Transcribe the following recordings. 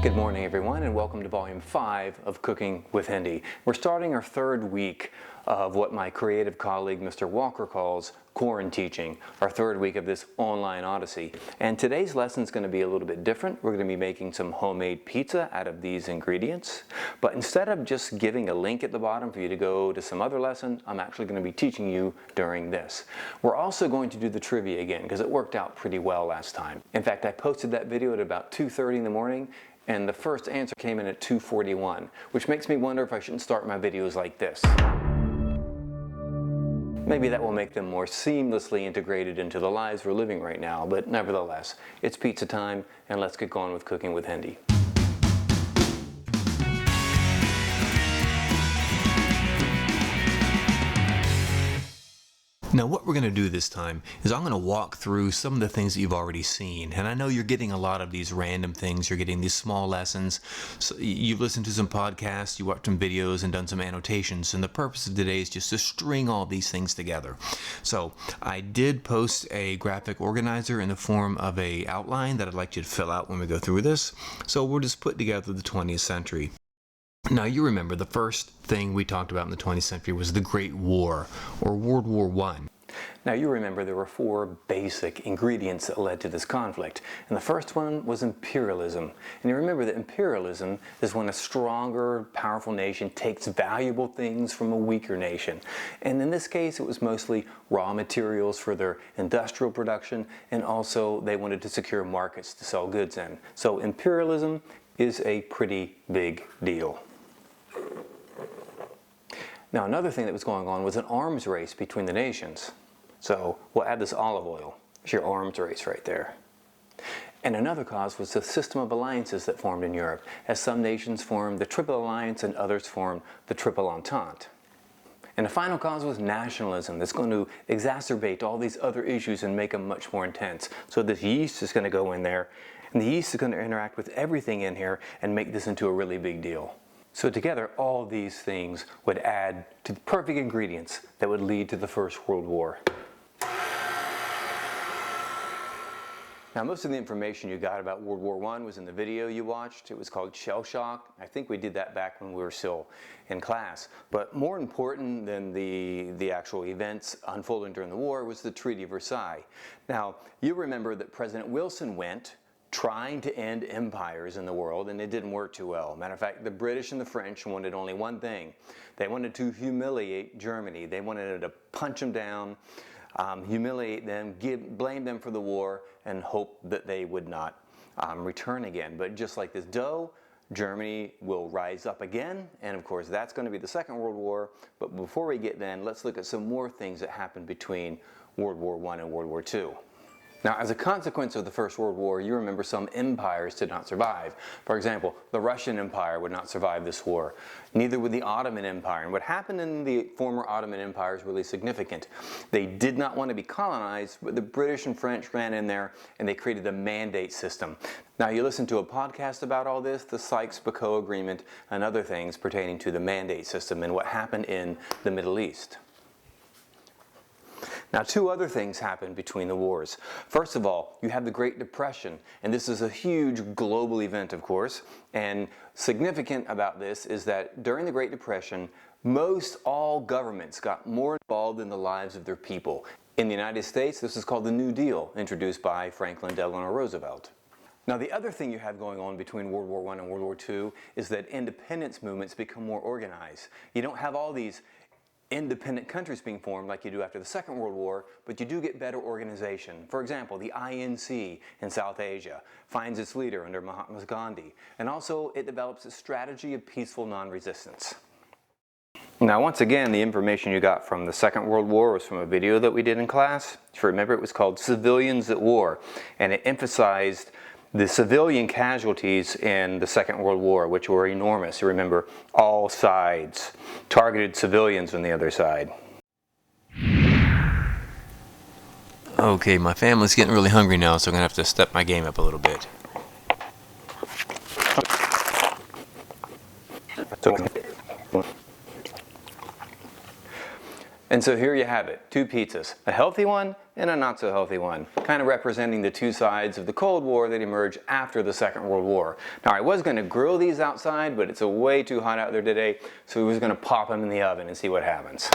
Good morning, everyone, and welcome to Volume 5 of Cooking with Hendy. We're starting our third week of what my creative colleague, Mr. Walker, calls quaranteaching, our third week of this online odyssey. And today's lesson is going to be a little bit different. We're going to be making some homemade pizza out of these ingredients. But instead of just giving a link at the bottom for you to go to some other lesson, I'm actually going to be teaching you during this. We're also going to do the trivia again because it worked out pretty well last time. In fact, I posted that video at about 2:30 in the morning. And the first answer came in at 2:41, which makes me wonder if I shouldn't start my videos like this. Maybe that will make them more seamlessly integrated into the lives we're living right now, but nevertheless, it's pizza time, and let's get going with Cooking with Hendy. Now what we're going to do this time is I'm going to walk through some of the things that you've already seen, and I know you're getting a lot of these random things. You're getting these small lessons. So you've listened to some podcasts, you watched some videos and done some annotations, and the purpose of today is just to string all these things together. So I did post a graphic organizer in the form of a outline that I'd like you to fill out when we go through this. So we'll just put together the 20th century. Now you remember the first thing we talked about in the 20th century was the Great War, or World War I. Now you remember there were four basic ingredients that led to this conflict, and the first one was imperialism. And you remember that imperialism is when a stronger, powerful nation takes valuable things from a weaker nation. And in this case it was mostly raw materials for their industrial production, and also they wanted to secure markets to sell goods in. So imperialism is a pretty big deal. Now another thing that was going on was an arms race between the nations. So we'll add this olive oil. It's your arms race right there. And another cause was the system of alliances that formed in Europe, as some nations formed the Triple Alliance and others formed the Triple Entente. And the final cause was nationalism that's going to exacerbate all these other issues and make them much more intense. So this yeast is going to go in there, and the yeast is going to interact with everything in here and make this into a really big deal. So together, all these things would add to the perfect ingredients that would lead to the First World War. Now, most of the information you got about World War I was in the video you watched. It was called Shell Shock. I think we did that back when we were still in class. But more important than the actual events unfolding during the war was the Treaty of Versailles. Now, you remember that President Wilson went trying to end empires in the world, and it didn't work too well. Matter of fact, the British and the French wanted only one thing. They wanted to humiliate Germany. They wanted to punch them down, humiliate them, blame them for the war, and hope that they would not return again. But just like this dough, Germany will rise up again, and of course that's going to be the Second World War. But before we get then, let's look at some more things that happened between World War I and World War II. Now, as a consequence of the First World War, you remember some empires did not survive. For example, the Russian Empire would not survive this war. Neither would the Ottoman Empire. And what happened in the former Ottoman Empire is really significant. They did not want to be colonized, but the British and French ran in there and they created the mandate system. Now, you listen to a podcast about all this, the Sykes-Picot Agreement, and other things pertaining to the mandate system and what happened in the Middle East. Now, two other things happened between the wars. First of all, you have the Great Depression, and this is a huge global event, of course, and significant about this is that during the Great Depression, most all governments got more involved in the lives of their people. In the United States, this is called the New Deal, introduced by Franklin Delano Roosevelt. Now, the other thing you have going on between World War I and World War II is that independence movements become more organized. You don't have all these independent countries being formed like you do after the Second World War, but you do get better organization. For example, the INC in South Asia finds its leader under Mahatma Gandhi, and also it develops a strategy of peaceful non-resistance. Now, once again, the information you got from the Second World War was from a video that we did in class. If you remember, it was called Civilians at War, and it emphasized the civilian casualties in the Second World War, which were enormous. You remember, all sides targeted civilians on the other side. Okay, my family's getting really hungry now, so I'm going to have to step my game up a little bit. And so here you have it, two pizzas, a healthy one and a not so healthy one, kind of representing the two sides of the Cold War that emerged after the Second World War. Now I was going to grill these outside, but it's way too hot out there today, so we was going to pop them in the oven and see what happens.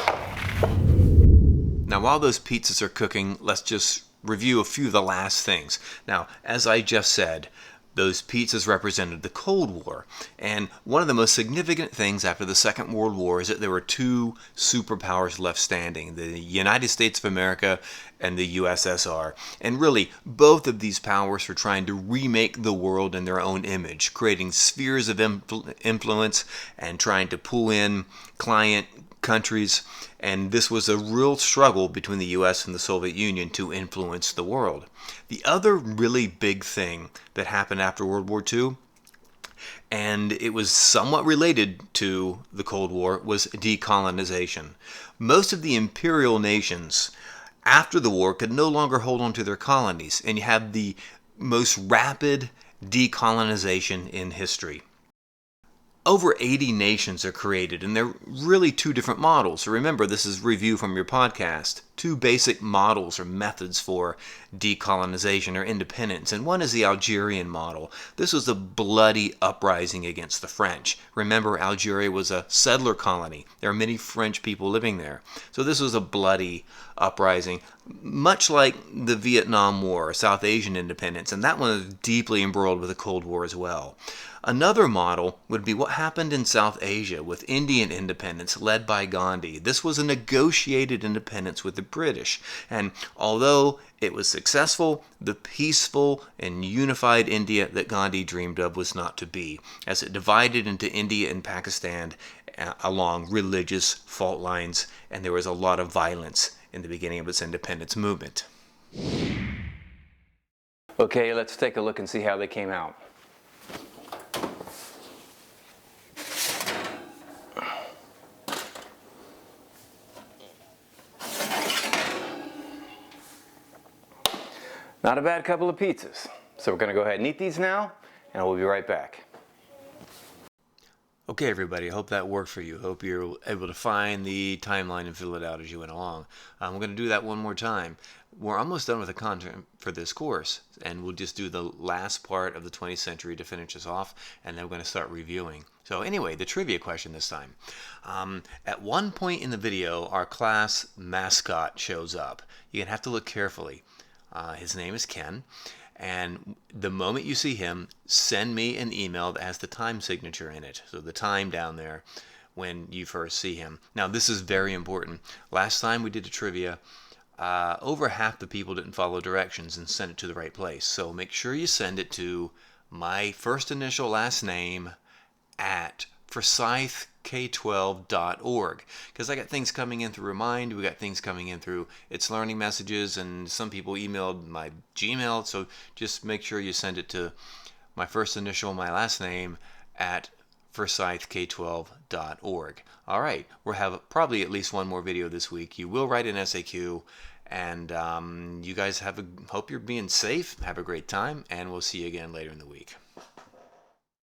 Now while those pizzas are cooking, let's just review a few of the last things. Now, as I just said, those pizzas represented the Cold War, and one of the most significant things after the Second World War is that there were two superpowers left standing, the United States of America and the USSR. And really, both of these powers were trying to remake the world in their own image, creating spheres of influence and trying to pull in client countries, and this was a real struggle between the US and the Soviet Union to influence the world. The other really big thing that happened after World War II, and it was somewhat related to the Cold War, was decolonization. Most of the imperial nations after the war could no longer hold on to their colonies, and you have the most rapid decolonization in history. Over 80 nations are created, and they're really two different models. So remember, this is review from your podcast. Two basic models or methods for decolonization or independence, and one is the Algerian model. This was a bloody uprising against the French. Remember, Algeria was a settler colony. There are many French people living there. So this was a bloody uprising, much like the Vietnam War, South Asian independence, and that one is deeply embroiled with the Cold War as well. Another model would be what happened in South Asia with Indian independence led by Gandhi. This was a negotiated independence with the British, and although it was successful, the peaceful and unified India that Gandhi dreamed of was not to be, as it divided into India and Pakistan along religious fault lines, and there was a lot of violence in the beginning of its independence movement. Okay, let's take a look and see how they came out. Not a bad couple of pizzas. So we're going to go ahead and eat these now, and we'll be right back. Okay, everybody, I hope that worked for you. Hope you're able to find the timeline and fill it out as you went along. We're going to do that one more time. We're almost done with the content for this course, and we'll just do the last part of the 20th century to finish us off, and then we're going to start reviewing. So anyway, the trivia question this time. At one point in the video, our class mascot shows up. You're going to have to look carefully. His name is Ken, and the moment you see him, send me an email that has the time signature in it, so the time down there when you first see him. Now this is very important. Last time we did a trivia, over half the people didn't follow directions and send it to the right place, so make sure you send it to my first initial last name at forsythk12.org, because I got things coming in through Remind, we got things coming in through It's Learning messages, and some people emailed my Gmail, so just make sure you send it to my first initial, my last name at forsythk12.org. All right, we'll have probably at least one more video this week. You will write an SAQ, and you guys hope you're being safe, have a great time, and we'll see you again later in the week.